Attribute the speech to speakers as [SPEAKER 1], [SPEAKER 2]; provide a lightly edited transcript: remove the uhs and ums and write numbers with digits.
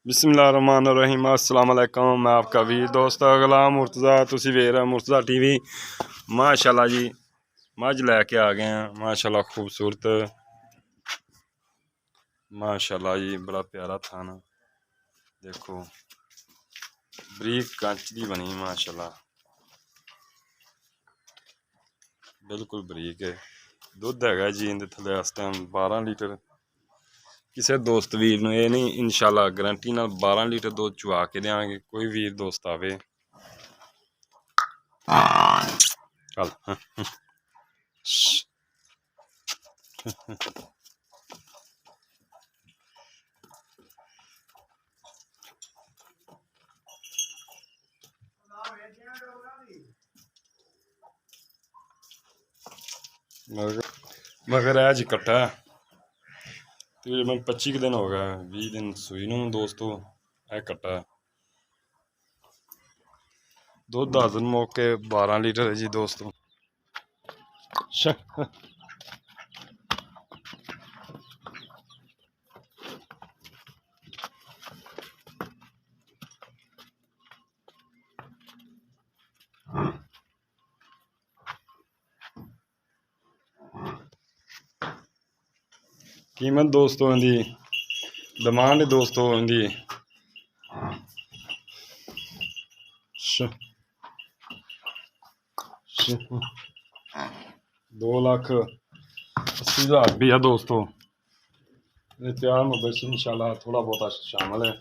[SPEAKER 1] बिस्मिल्लाहिर्रहमानिर्रहीम अस्सलाम वालेकुम। मैं आपका वीर दोस्त गुलाम मुर्तज़ा, तुसी वेख रहे मुर्तज़ा टीवी। माशाल्लाह जी मझ लैके आ गए हैं। माशाल्लाह खूबसूरत, माशाल्लाह जी बड़ा प्यारा थाना। देखो बरीक कंच दी बनी, माशाल्लाह बिल्कुल बरीक है। दुध है जी इंदे थले इस टाइम 12 लीटर। किसी दोस्त वीर नूं ये नहीं, इंशाल्लाह गारंटी नाल 12 लीटर दूध चुवा के देंगे। कोई वीर दोस्त आवे चल मगर आज कट्टा तकरीबन 25 दिन हो गए, 20 दिन सुई नूं दोस्तों। यह कट्टा दुध हाजन मौके 12 लीटर है जी दोस्तों। कीमत दोस्तों इनकी डिमांड दोस्तों इनकी 2,80,000 रुपया दोस्तों। प्यार मुहब्बत इंशाल्लाह थोड़ा बहुत शामिल है।